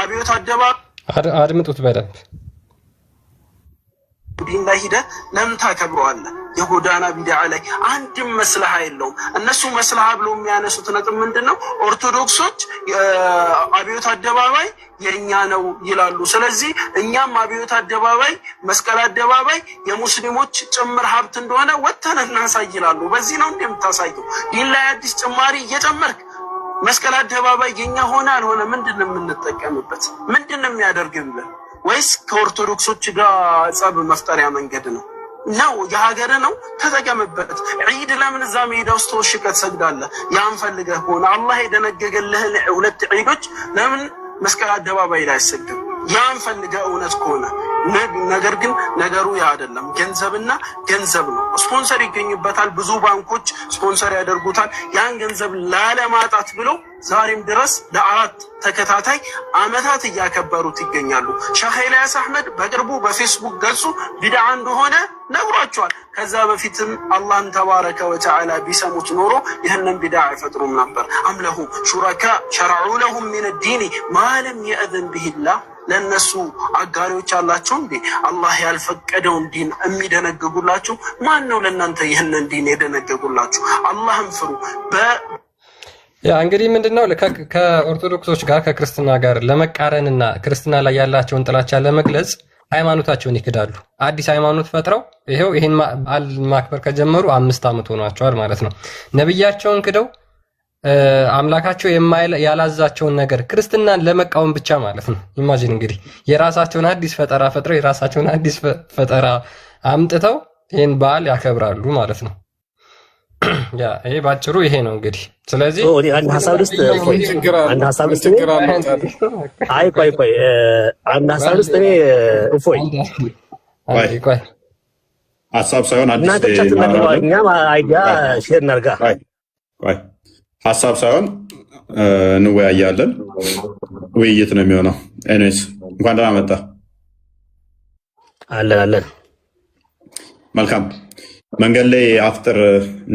አብዮት አደባባይ አድምጡት በደንብ ዲን ላይ ሂደህ ለምን ታከብረዋለህ? የጎዳና ቢድዓ ላይ አንድም መስለሃ የለውም። እነሱ መስለሃ ብለው የሚያነሱት ነጥብ ምንድነው? ኦርቶዶክሶች አብዮት አደባባይ የኛ ነው ይላሉ። ስለዚህ እኛም አብዮት አደባባይ መስቀል አደባባይ የሙስሊሞች ጭምር ሀብት እንደሆነ ወጥተን እናሳይ ይላሉ። በዚህ ነው እንደምታሳየው ዲን ላይ አዲስ ጭማሪ እየጨመርክ መስቀል አደባባይ የኛ ሆነ አልሆነ ምንድነው የምንጠቀምበት? ምንድነው የሚያደርግልን? ወይስ ከኦርቶዶክሶች ጋር ጸብ መፍጠሪያ መንገድ ነው? ነው የሀገር ነው ተጠቀምበት። ዒድ ለምን እዛ ሜዳ ውስጥ ተወሽቀህ ትሰግዳለህ? ያን ፈልገህ ሆነ አላህ የደነገገልህን 2 ዒዶች ለምን መስቀል አደባባይ ላይ አይሰግድም? ያን ፈልገህ እውነት ከሆነ ነገር ግን ነገሩ ያ አይደለም። ገንዘብና ገንዘብ ነው። ስፖንሰር ይገኝበታል። ብዙ ባንኮች ስፖንሰር ያደርጉታል። ያን ገንዘብ ላለማጣት ብለው ዛሬም ድረስ ለ4 ተከታታይ ዓመታት እያከበሩት ይገኛሉ። ሼህ ኢልያስ አህመድ በቅርቡ በፌስቡክ ገጹ ቢድዓ እንደሆነ ነግሯቸዋል። ከዛ በፊትም አላህን ተባረከ ወተዓላ ቢሰሙት ኖሮ ይህንን ቢድዓ አይፈጥሩም ነበር። አምለሁ ሹረካ ሸረዑ ለሁም ሚን ዲኒ ማ ለም የእዝን ቢሂላህ። ለነሱ አጋሪዎች አላቸው እንዴ? አላህ ያልፈቀደውን ዲን የሚደነግጉላችሁ ማን ነው? ለእናንተ ይህንን ዲን የደነገጉላችሁ? አላህን ፍሩ። ያ እንግዲህ ምንድነው ከኦርቶዶክሶች ጋር ከክርስትና ጋር ለመቃረንና ክርስትና ላይ ያላቸውን ጥላቻ ለመግለጽ ሃይማኖታቸውን ይክዳሉ። አዲስ ሃይማኖት ፈጥረው ይሄው ይሄን በዓል ማክበር ከጀመሩ 5 ዓመት ሆኗቸዋል ማለት ነው። ነብያቸውን ክደው አምላካቸው ያላዛቸውን ነገር ክርስትናን ለመቃወም ብቻ ማለት ነው። ኢማጂን እንግዲህ የራሳቸውን አዲስ ፈጠራ ፈጥረው የራሳቸውን አዲስ ፈጠራ አምጥተው ይሄን በዓል ያከብራሉ ማለት ነው። ያ ይሄ ባጭሩ ይሄ ነው እንግዲህ። ስለዚህ አንድ ሐሳብ ልስጥ አንድ ሐሳብ ልስጥ አይ ቆይ አንድ ሐሳብ ልስጥ እኔ እፎይ ቆይ ሐሳብ ሳይሆን አዲስ እኛም አይዲያ ሼር እናድርጋ። ቆይ ሐሳብ ሳይሆን እንወያያለን። ውይይት ነው የሚሆነው። ኤኒዌይስ እንኳን ደህና መጣ። አለን መልካም። መንገድ ላይ አፍጥር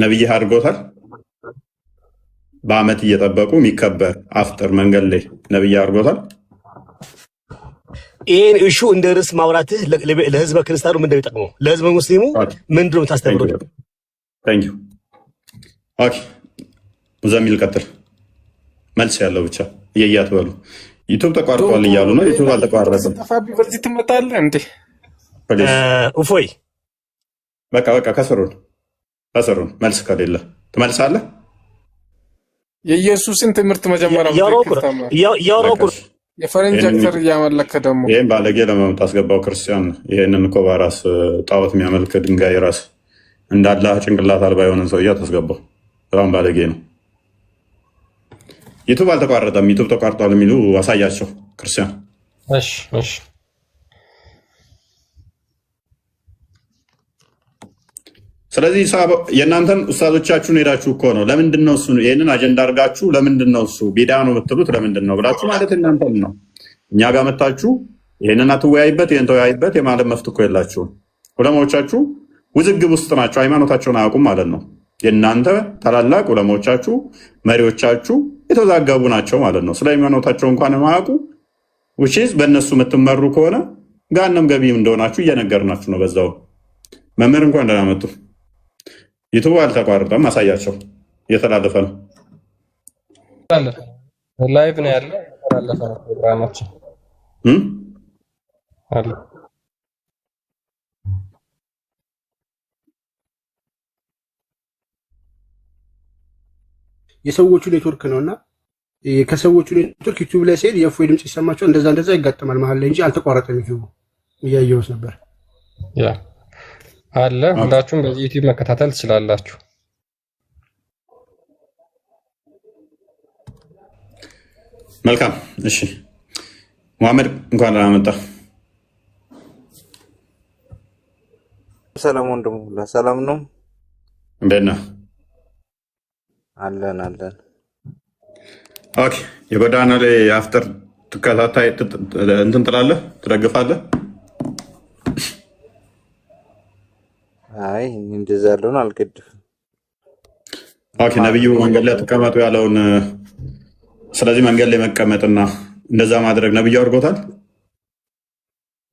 ነብይህ አድርጎታል። በአመት እየጠበቁ የሚከበር አፍጥር መንገድ ላይ ነብይህ አድርጎታል። ይህን እሹ እንደ ርዕስ ማውራትህ ለህዝበ ክርስቲያኑ ምንድነው የሚጠቅመው? ለህዝበ ሙስሊሙ ምንድነው የምታስተምረው? ታንኪዩ ኦኬ ሙዘሚል ቀጥል። መልስ ያለው ብቻ እየያት በሉ። ዩቲዩብ ተቋርጧል እያሉ ነው። ዩቲዩብ አልተቋረጠም። ጠፋቢ በዚህ ትመጣለህ እንዴ? እፎይ በቃ ከስሩን መልስ ከሌለ ትመልሳለህ። የኢየሱስን ትምህርት መጀመሪያ የፈረንጅ አክተር እያመለከ ደግሞ ይህም ባለጌ ለመምጣት አስገባው ክርስቲያን። ይሄንን እኮ በራስ ጣዖት የሚያመልክ ድንጋይ ራስ እንዳለ ጭንቅላት አልባ የሆነን ሰውዬ ታስገባው። በጣም ባለጌ ነው። ዩቱብ አልተቋረጠም። ዩቱብ ተቋርጧል የሚሉ አሳያቸው ክርስቲያን። እሺ እሺ። ስለዚህ የእናንተን ኡስታዞቻችሁን ሄዳችሁ እኮ ነው ለምንድን ነው እሱ ይህንን አጀንዳ አድርጋችሁ ለምንድን ነው እሱ ቢዳ ነው የምትሉት ለምንድን ነው ብላችሁ ማለት እናንተን ነው። እኛ ጋር መታችሁ ይህንን አትወያይበት ይህን ተወያይበት የማለት መፍት እኮ የላችሁም። ዑለማዎቻችሁ ውዝግብ ውስጥ ናቸው። ሃይማኖታቸውን አያውቁም ማለት ነው። የእናንተ ታላላቅ ዑለማዎቻችሁ መሪዎቻችሁ የተዛገቡ ናቸው ማለት ነው። ስለ ሃይማኖታቸው እንኳን የማያውቁ ውጪስ በእነሱ የምትመሩ ከሆነ ጋንም ገቢ እንደሆናችሁ እየነገርናችሁ ነው። በዛው መምህር እንኳን ደህና መጡ። ዩቱብ አልተቋረጠም። አሳያቸው እየተላለፈ ነው። ላይቭ ነው ያለው። የተላለፈ ነው ፕሮግራማችን አለ። የሰዎቹ ኔትወርክ ነውና ከሰዎቹ ኔትወርክ ዩቲዩብ ላይ ሲሄድ የእፎይ ድምጽ ይሰማቸው እንደዛ ይጋጠማል መሀል ላይ እንጂ አልተቋረጠም። ዩቲዩብ እያየሁት ነበር። ያ አለ። ሁላችሁም በዚህ ዩቲዩብ መከታተል ትችላላችሁ። መልካም እሺ። መሐመድ እንኳን ደህና መጣ። ሰላም ወንድሙ፣ ሰላም ነው። እንዴት ነህ? አለን። ኦኬ። የጎዳና ላይ አፍጠር ተከታታይ እንትን ትላለህ ትደግፋለህ? አይ እንደዛ ያለውን አልገድፍም። ኦኬ። ነብዩ መንገድ ላይ ተቀመጡ ያለውን ስለዚህ መንገድ ላይ መቀመጥና እንደዛ ማድረግ ነብዩ አድርጎታል።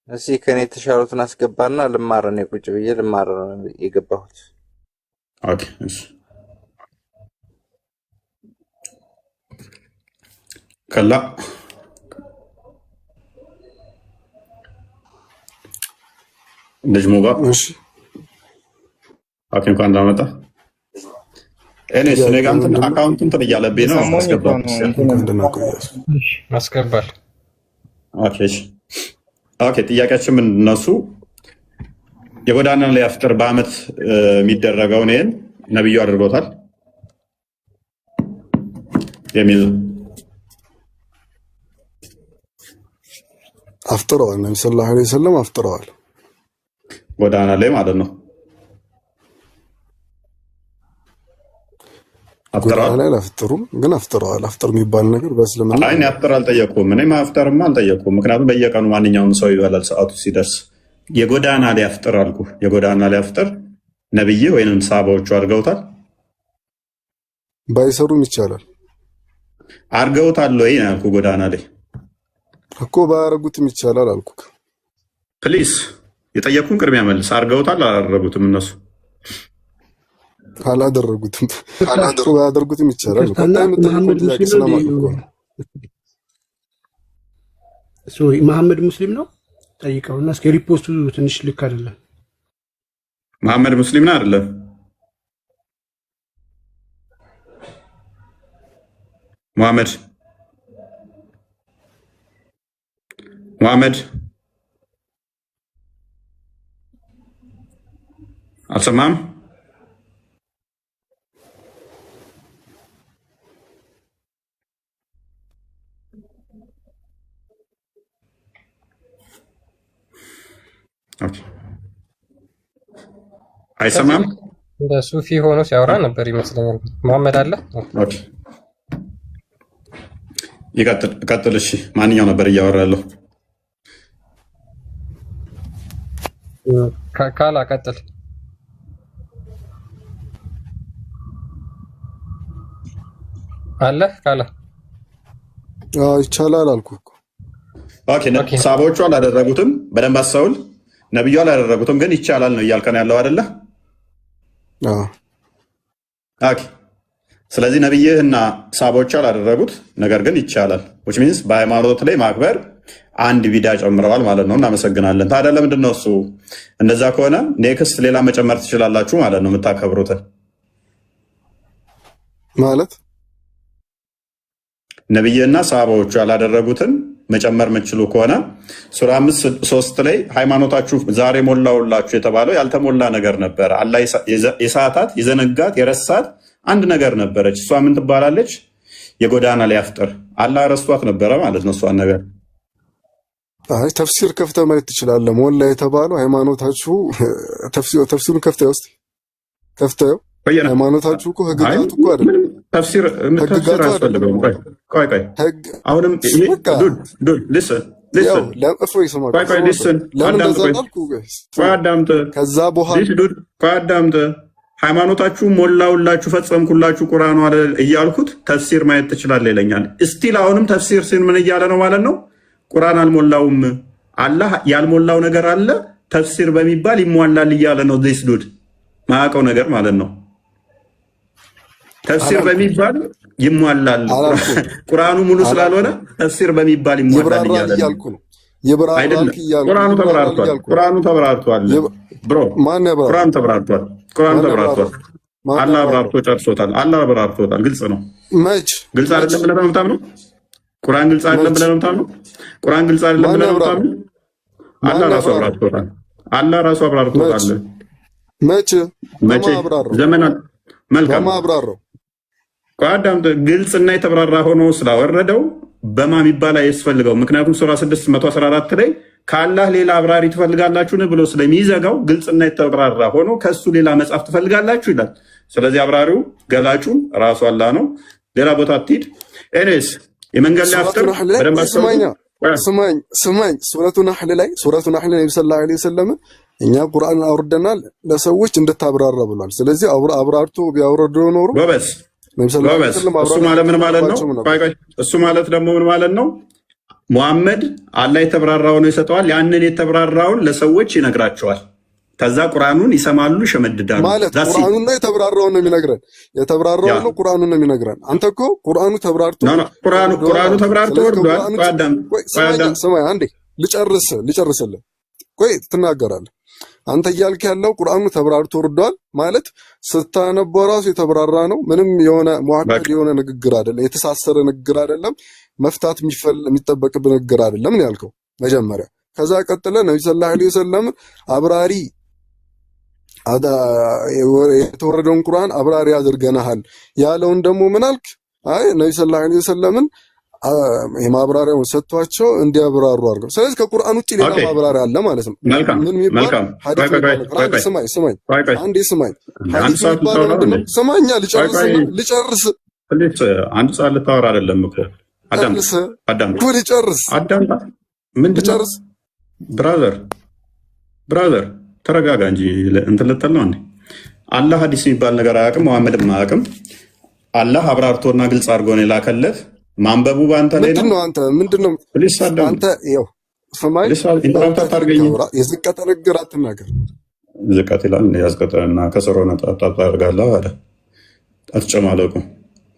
እስኪ ከኔ የተሻሉትን አስገባና ልማር ነው ቁጭ ብዬ ልማር የገባሁት። ኦኬ እሺ። ከላ ልጅ ሙባ እሺ። ኦኬ እንኳን እንዳመጣ እኔ ስለጋንተን አካውንት እንትን እያለብኝ ነው አስገባል። ኦኬ እሺ። ኦኬ ጥያቄያችን ምንድን ነው? እሱ የጎዳና ላይ አፍጥር በአመት የሚደረገውን ይሄን ነብዩ አድርጎታል የሚል አፍጥረዋል። ነብዩ ሰለላሁ ዐለይሂ ወሰለም አፍጥረዋል ጎዳና ላይ ማለት ነው። ጎዳና ላይ አፍጥሩም ግን አፍጥረዋል። አፍጥር የሚባል ነገር በእስልምና አይ አፍጥር አልጠየቁም። እኔ ማፍጠርማ አልጠየቁም። ምክንያቱም በየቀኑ ማንኛውም ሰው ይበላል ሰዓቱ ሲደርስ። የጎዳና ላይ አፍጥር አልኩ። የጎዳና ላይ አፍጥር ነብይ ወይንም ሰሃባዎቹ አድርገውታል? ባይሰሩም ይቻላል። አድርገውታል ወይ አልኩ። ጎዳና ላይ እኮ ባያረጉትም ይቻላል አልኩ። ፕሊስ የጠየቁን ቅድሚያ መልስ። አድርገውታል አላደረጉትም? እነሱ አላደረጉትም። ባያደርጉትም ይቻላል። መሐመድ ሙስሊም ነው ጠይቀውና እስኪ ሪፖስቱ ትንሽ ልክ አይደለም። መሐመድ ሙስሊም ነው አይደለም? ሙሐመድ አልሰማም? አይሰማም? እንደ ሱፊ ሆኖ ሲያወራ ነበር ይመስለኛል። መሐመድ አለ። ኦኬ ይቀጥል። እሺ ማንኛው ነበር እያወራ ያለው? ካላ ቀጥል። አለ ካላ ይቻላል አልኩ እኮ። ኦኬ ሰሃቦቹ አላደረጉትም። በደንብ አስተውል። ነብዩ አላደረጉትም ግን ይቻላል ነው እያልከን ያለው አይደለ? ኦኬ ስለዚህ ነብይህና ሰሃቦቹ አላደረጉት ነገር ግን ይቻላል። which means በሃይማኖት ላይ ማክበር አንድ ቢዳ ጨምረዋል ማለት ነው። እናመሰግናለን። ታዲያ ለምንድን ነው እሱ እንደዛ ከሆነ ኔክስት ሌላ መጨመር ትችላላችሁ ማለት ነው የምታከብሩትን ማለት ነብይና ሰሃባዎቹ ያላደረጉትን መጨመር የምትችሉ ከሆነ ሱራ 5:3 ላይ ሃይማኖታችሁ ዛሬ ሞላውላችሁ የተባለው ያልተሞላ ነገር ነበር። አላህ የሰዓታት የዘነጋት የረሳት አንድ ነገር ነበረች። እሷ ምን ትባላለች? የጎዳና ላይ አፍጥር አላህ ረስቷት ነበረ ማለት ነው እሷን ነገር። አይ ተፍሲር ከፍተህ ማየት ትችላለህ። ሞላ የተባለው ሃይማኖታችሁ ተፍሲሩን ከፍተህ ውስጥ ከፍተህ ሃይማኖታችሁ እኮ ህግጋቱ እኮ አይደለም ተፍሲር አያስፈልገውም። ቆይ አሁንም አዳምጥ። ሃይማኖታችሁ ሞላውላችሁ ፈጸምኩላችሁ ቁርአኑ አለ እያልኩት ተፍሲር ማየት ትችላለህ ይለኛል። እስቲል አሁንም ተፍሲር ሲል ምን እያለ ነው ማለት ነው? ቁርአን አልሞላውም፣ አላህ ያልሞላው ነገር አለ ተፍሲር በሚባል ይሟላል እያለ ነው። ዲስ ዱድ ማያውቀው ነገር ማለት ነው። ተፍሲር በሚባል ይሟላል፣ ቁርአኑ ሙሉ ስላልሆነ ተፍሲር በሚባል ይሟላል እያለ ነው። አይደለም ቁርአኑ ተብራርቷል ብሮ፣ ቁርአኑ ተብራርቷል። አላህ አብራርቶ ጨርሶታል። ግልጽ ነው። ግልጽ አይደለም ብለህ ነው የምታምነው? ቁርአን ግልጽ አይደለም ብለህ ነው የምታምነው? ቁርአን ግልጽ አይደለም ብለህ ነው የምታምነው? አላህ ራሱ አብራርቶታል። መቼ ዘመናት መልካም አብራራው። አዳምጥ። ግልጽና የተብራራ ሆኖ ስላወረደው በማ የሚባል አያስፈልገው። ምክንያቱም ሱራ 614 ላይ ከአላህ ሌላ አብራሪ ትፈልጋላችሁን ብሎ ስለሚዘጋው ግልጽና የተብራራ ሆኖ ከሱ ሌላ መጽሐፍ ትፈልጋላችሁ ይላል። ስለዚህ አብራሪው ገላጩ ራሱ አላህ ነው። ሌላ ቦታ አትሂድ። ኤኒዌይስ የመንገድ ላይ አፍጥር በደንብ ስማኝ። ሱረቱ ነህል ላይ ነብዩ ሰለላሁ ዐለይሂ ወሰለም እኛ ቁርአን አውርደናል ለሰዎች እንድታብራራ ብሏል። ስለዚህ አብራርቶ ቢያወርደው ኖሮ ጎበዝ። እሱ ማለት ምን ማለት ነው? እሱ ማለት ደግሞ ምን ማለት ነው? ሙሐመድ አላህ የተብራራውን ይሰጠዋል። ያንን የተብራራውን ለሰዎች ይነግራቸዋል። ከዛ ቁርአኑን ይሰማሉ፣ ይሸመድዳሉ። ማለት ቁርአኑና የተብራራውን ነው የሚነግረን። የተብራራውን ነው ቁርአኑን ነው የሚነግረን። አንተ እኮ ቁርአኑ ተብራርቶ ቁርአኑ ተብራርቶ ወርዷል። ስማኝ አንዴ ልጨርስልህ። ቆይ ትናገራለህ። አንተ እያልክ ያለው ቁርአኑ ተብራርቶ ወርዷል ማለት ስታነበው ራሱ የተብራራ ነው። ምንም የሆነ ሙሐደድ የሆነ ንግግር አይደለም፣ የተሳሰረ ንግግር አይደለም፣ መፍታት የሚጠበቅብህ ንግግር አይደለም ነው ያልከው መጀመሪያ። ከዛ ቀጥለ ነብዩ ሰለላሁ ዐለይሂ ወሰለም አብራሪ የተወረደውን ቁርአን አብራሪ አድርገናል ያለውን ደግሞ ምን አልክ? አይ ነብዩ ሰለላሁ ዐለይሂ ወሰለምን የማብራሪያውን ሰጥቷቸው እንዲያብራሩ አድርገው። ስለዚህ ከቁርአን ውጭ ሌላ ማብራሪያ አለ ማለት ነው። ምን የሚባል ሐዲስ ስማኝ አንዴ ስማኝ። ሐዲስ የሚባለው ምንድነው? ስማኛ ልጨርስ። አንድ ሰዓት ልታወራ አይደለም እኮ አዳም እኮ ልጨርስ። ምን ልጨርስ? ብራዘር ተረጋጋ እንጂ እንትን ልትል ነው እንዴ? አላህ ሐዲስ የሚባል ነገር አያውቅም፣ መሐመድም አያውቅም። አላህ አብራርቶና ግልጽ አድርጎ ነው የላከለት። ማንበቡ በአንተ ላይ ነው። አንተ ምንድነው አንተ ይኸው ሰማይ የዝቀጠ ንግግር አትናገር። ዝቀጥ ይላል ያዝቀጠና ከሰሮና ታጣጣርጋለህ አለ። አትጨማለቁ።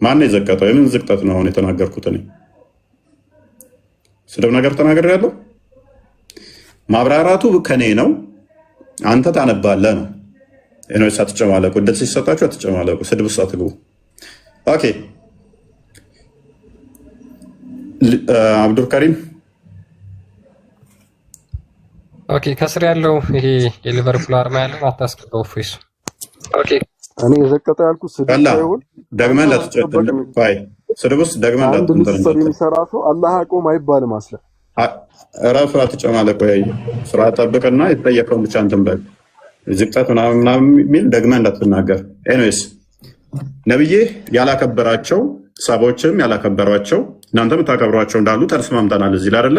ማን ነው የዘቀጠው? የምን ዝቅጠት ነው አሁን የተናገርኩት? እኔ ስድብ ነገር ተናግሬያለሁ። ማብራራቱ ከኔ ነው፣ አንተ ታነባለህ ነው። እኔስ አትጨማለቁ። እድል ሲሰጣችሁ አትጨማለቁ። ስድብ ውስጥ አትግቡ። ኦኬ አብዱል ከሪም ኦኬ። ከስር ያለው ይሄ የሊቨርፑል አርማ ያለው አታስቀው ፎይስ። ኦኬ እኔ የዘቀጠ ያልኩት ስድብ ሳይሆን ደግመህ እንዳትጨጥል ባይ ስድብ ውስጥ ደግመህ እንዳትጨጥል የሚሰራ ሰው አላህ አቆም አይባልም። አስለ ራሱ አትጨማለቅ። ወይ ስራ ጠብቅና የተጠየቀውን ብቻ እንትን በል። ዝቅጠት ምናምን የሚል ደግመህ እንዳትናገር። ኤኒዌይስ ነብዬ ያላከበራቸው ሰዎችም ያላከበሯቸው እናንተ የምታከብሯቸው እንዳሉ ተስማምተናል እዚህ ላይ አይደለ?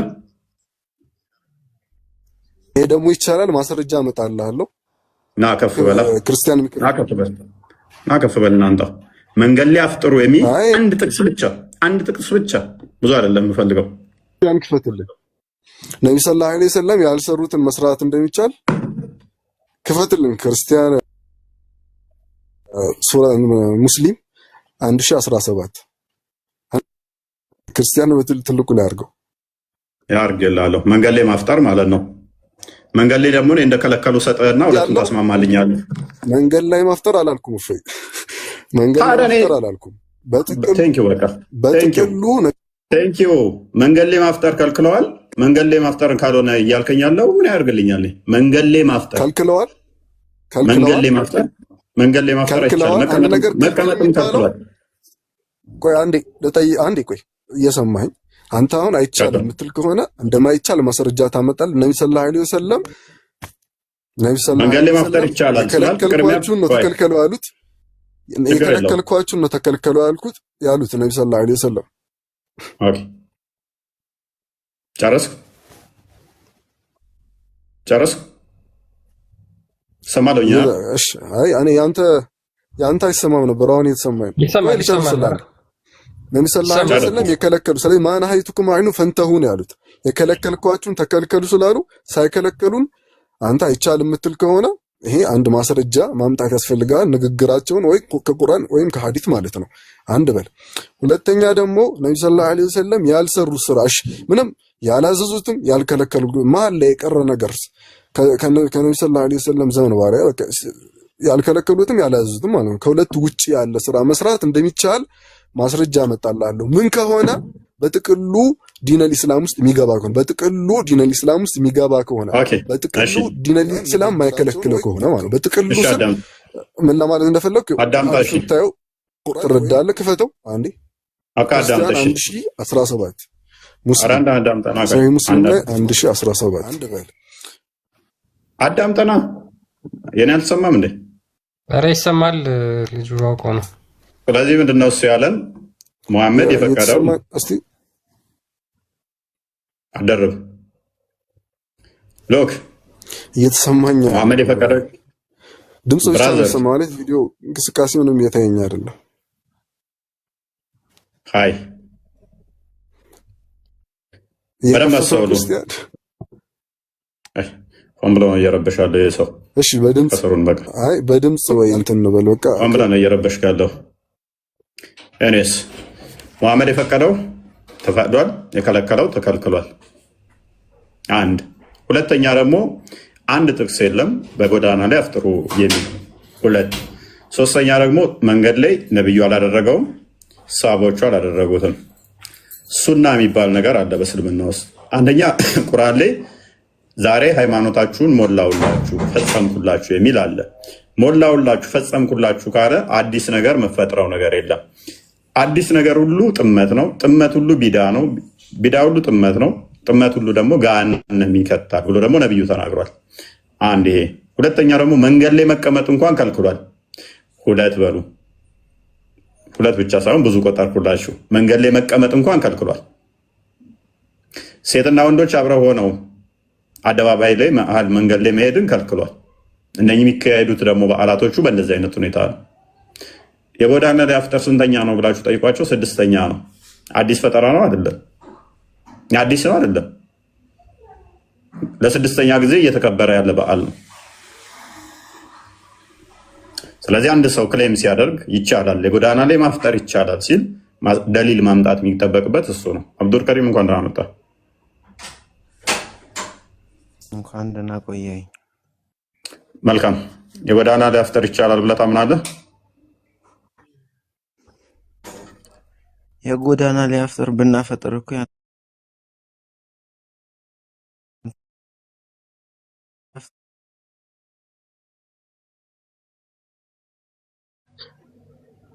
ይሄ ደግሞ ይቻላል። ማስረጃ እመጣልሃለሁ። ና ከፍ በላ ክርስቲያን ና ከፍ በል እናንተ መንገድ ላይ አፍጥሩ የሚል አንድ ጥቅስ ብቻ ብዙ አይደለም የምፈልገው። ያን ክፈትልኝ። ነብዩ ሰለላሁ ዐለይሂ ወሰለም ያልሰሩትን መስራት እንደሚቻል ክፈትልኝ። ክርስቲያን ሱራ ሙስሊም 1017 ክርስቲያን ትልቁ ላይ አድርገው ያርገላለሁ። መንገድ ላይ ማፍጠር ማለት ነው። መንገድ ላይ ደግሞ እንደከለከሉ ሰጠና ሁለቱን ታስማማልኛለህ። መንገድ ላይ ማፍጠር አላልኩም። እሺ መንገድ ላይ ማፍጠር አላልኩም። በጥቅሉ መንገድ ላይ ማፍጠር ከልክለዋል። መንገድ ላይ ማፍጠር ካልሆነ እያልከኝ ያለው ምን ያደርግልኛል? መንገድ ላይ ማፍጠር ከልክለዋል። መንገድ ላይ ማፍጠር አይቻልም። መቀመጥም ከልክለዋል። ቆይ አንዴ ቆይ እየሰማኸኝ አንተ አሁን አይቻልም የምትል ከሆነ እንደማይቻል ማስረጃ ታመጣለህ። ነብዩ ሰለላሁ ዐለይሂ ወሰለም መንገድ ላይ ማፍጠር ይቻላል ስላል ከለከልኳችሁ ነው ተከልከሉ ያሉት። የከለከልኳችሁ ነው ተከልከሉ ያሉት ነብዩ ሰለላሁ ዐለይሂ ወሰለም። ኦኬ ጨረስክ ሰማለኛ። እሺ አይ እኔ ያንተ አይሰማም ነበር፣ አሁን የተሰማኝ ይሰማል። ነብዩ ሰለላሁ ዐለይሂ ወሰለም የከለከሉ ስለዚህ ማን ሀይቱኩም አይኑ ፈንተሁ ነው ያሉት። የከለከልኳችሁን ተከልከሉ ስላሉ ሳይከለከሉን አንተ አይቻልም የምትል ከሆነ ይሄ አንድ ማስረጃ ማምጣት ያስፈልጋል። ንግግራቸውን ወይ ከቁርአን ወይም ከሐዲስ ማለት ነው። አንድ በል። ሁለተኛ ደግሞ ነብዩ ሰለላሁ ዐለይሂ ወሰለም ያልሰሩ ስራሽ ምንም ያላዘዙትም ያልከለከሉ መሀል ላይ የቀረ ነገር ከነብዩ ሰለላሁ ዐለይሂ ወሰለም ዘመን ባሪያ ያልከለከሉትም ያላዘዙትም ማለት ነው። ከሁለት ውጪ ያለ ስራ መስራት እንደሚቻል ማስረጃ አመጣላለሁ። ምን ከሆነ በጥቅሉ ዲነል ኢስላም ውስጥ የሚገባ ከሆነ በጥቅሉ ዲነል ኢስላም ማይከለክለው ከሆነ ማለት በጥቅሉ ምን ለማለት እንደፈለኩ ታዩ ትረዳለህ። ክፈተው አንዴ አቃዳም 1017 ሙስሊም ላይ 1017 አንድ በል አዳምጠና የኔ አልሰማም እንዴ? ኧረ ይሰማል። ልጁ አውቆ ነው። ስለዚህ ምንድነው እሱ ያለን ሙሐመድ የፈቀደው እስቲ አደረብ ሎክ እየተሰማኝ ሙሐመድ የፈቀደው ድምጽ ብቻ ነው ማለት ቪዲዮ እንቅስቃሴ ምንም እየታየኝ አይደለም። ሃይ በረመሰው ሆምብሎ ነው እየረበሻለሁ የሰው። እሺ በድምጽ አይ በድምጽ ወይ እንትን ነው በል በቃ ሆምብሎ ነው እየረበሽካለሁ። እኔስ ሙሐመድ የፈቀደው ተፈቅዷል፣ የከለከለው ተከልክሏል። አንድ ሁለተኛ ደግሞ አንድ ጥቅስ የለም በጎዳና ላይ አፍጥሩ የሚል ሁለት ሶስተኛ ደግሞ መንገድ ላይ ነብዩ አላደረገውም፣ ሰሃቦቹ አላደረጉትም። ሱና የሚባል ነገር አለ በእስልምና ውስጥ። አንደኛ ቁርአን ላይ ዛሬ ሃይማኖታችሁን ሞላውላችሁ ፈጸምኩላችሁ የሚል አለ። ሞላውላችሁ ፈጸምኩላችሁ ካለ አዲስ ነገር መፈጥረው ነገር የለም። አዲስ ነገር ሁሉ ጥመት ነው፣ ጥመት ሁሉ ቢዳ ነው፣ ቢዳ ሁሉ ጥመት ነው፣ ጥመት ሁሉ ደግሞ ገሃነም ይከታል ብሎ ደግሞ ነብዩ ተናግሯል። አንድ ይሄ። ሁለተኛ ደግሞ መንገድ ላይ መቀመጥ እንኳን ከልክሏል። ሁለት በሉ። ሁለት ብቻ ሳይሆን ብዙ ቆጠርኩላችሁ። መንገድ ላይ መቀመጥ እንኳን ከልክሏል። ሴትና ወንዶች አብረው ሆነው አደባባይ ላይ መሀል መንገድ ላይ መሄድን ከልክሏል። እነኚህ የሚካሄዱት ደግሞ በዓላቶቹ በእንደዚህ አይነት ሁኔታ ነው። የጎዳና ላይ አፍጠር ስንተኛ ነው ብላችሁ ጠይቋቸው፣ 6ኛ ነው። አዲስ ፈጠራ ነው አይደለም? አዲስ ነው አይደለም? ለ6ኛ ጊዜ እየተከበረ ያለ በዓል ነው። ስለዚህ አንድ ሰው ክሌም ሲያደርግ ይቻላል የጎዳና ላይ ማፍጠር ይቻላል ሲል ደሊል ማምጣት የሚጠበቅበት እሱ ነው። አብዱል ከሪም እንኳን ደህና መጣ። እንኳን ደህና ቆየኝ። መልካም። የጎዳና ላይ አፍጠር ይቻላል ብለህ ታምናለህ? የጎዳና ላይ አፍጠር ብናፈጥር እኮ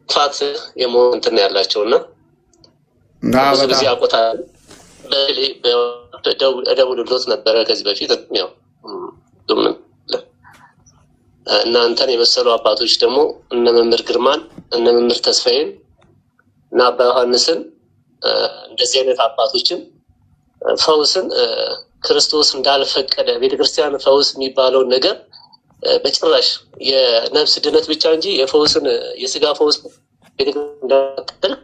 ፋት የመሆን እንትን ያላቸውና ብዙ ጊዜ አቆታል ደውሎት ነበረ ከዚህ በፊት ያው እናንተን የመሰሉ አባቶች ደግሞ እነ መምህር ግርማን እነ መምህር ተስፋዬን እና አባ ዮሐንስን እንደዚህ አይነት አባቶችን ፈውስን ክርስቶስ እንዳልፈቀደ ቤተክርስቲያን ፈውስ የሚባለው ነገር በጭራሽ የነፍስ ድነት ብቻ እንጂ የፈውስን የስጋ ፈውስ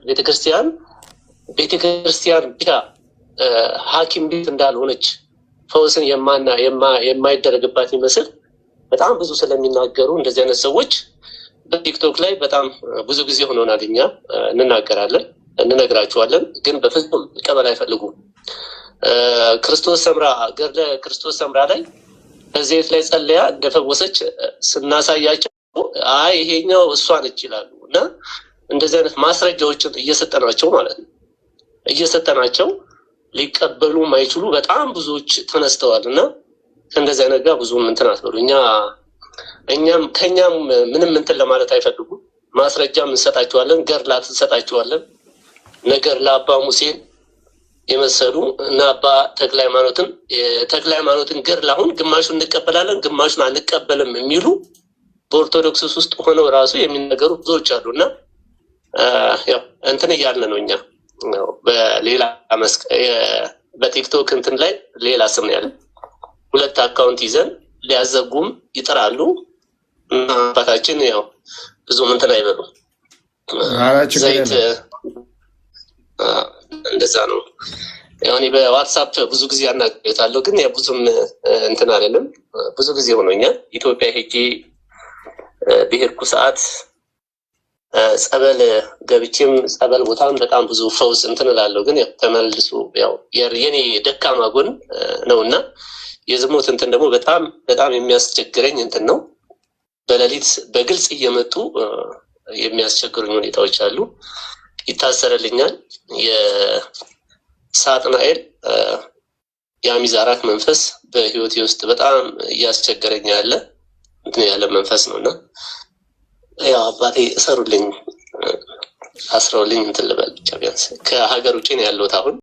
ቤተክርስቲያን ብቻ ሐኪም ቤት እንዳልሆነች ፈውስን የማይደረግባት ይመስል በጣም ብዙ ስለሚናገሩ እንደዚህ አይነት ሰዎች በቲክቶክ ላይ በጣም ብዙ ጊዜ ሆኖን አገኛ እንናገራለን እንነግራቸዋለን፣ ግን በፍጹም ቀበል አይፈልጉም። ክርስቶስ ሰምራ ገድለ ክርስቶስ ሰምራ ላይ በዘይት ላይ ጸልያ እንደፈወሰች ስናሳያቸው አይ ይሄኛው እሷ ነች ይላሉ። እና እንደዚህ አይነት ማስረጃዎችን እየሰጠናቸው ማለት ነው እየሰጠናቸው ሊቀበሉ ማይችሉ በጣም ብዙዎች ተነስተዋል። እና እንደዚህ አይነት ጋር ብዙ እንትን አትበሉ። ከኛም ምንም እንትን ለማለት አይፈልጉም። ማስረጃም እንሰጣቸዋለን፣ ገድላት እንሰጣቸዋለን፣ ነገር ለአባ ሙሴን የመሰሉ እና አባ ተክለ ሃይማኖትን ገድል አሁን ግማሹን እንቀበላለን ግማሹን አንቀበልም የሚሉ በኦርቶዶክስ ውስጥ ሆነው ራሱ የሚነገሩ ብዙዎች አሉና ያው እንትን እያልን ነው እኛ በሌላ በቲክቶክ እንትን ላይ ሌላ ስም ያለ 2 አካውንት ይዘን ሊያዘጉም ይጥራሉ እና አባታችን ያው ብዙም እንትን አይበሉ ዘይት እንደዛ ነው። ያው እኔ በዋትስአፕ ብዙ ጊዜ አናግሬታለሁ ግን ያ ብዙም እንትን አይደለም። ብዙ ጊዜ ሆኖኛል ኢትዮጵያ ሄጄ በሄድኩ ሰዓት ጸበል ገብቼም ጸበል ቦታም በጣም ብዙ ፈውስ እንትን እላለሁ ግን ያው ተመልሶ ያው የኔ ደካማ ጎን ነውና የዝሙት እንትን ደግሞ በጣም የሚያስቸግረኝ እንትን ነው። በሌሊት በግልጽ እየመጡ የሚያስቸግሩኝ ሁኔታዎች አሉ። ይታሰርልኛል። የሳጥናኤል የአሚዛራክ መንፈስ በህይወቴ ውስጥ በጣም እያስቸገረኝ ያለ መንፈስ ነውና ያው አባቴ እሰሩልኝ አስረውልኝ እንትን ልበል ብቻ ቢያንስ ከሀገር ውጪ ነው ያለሁት አሁን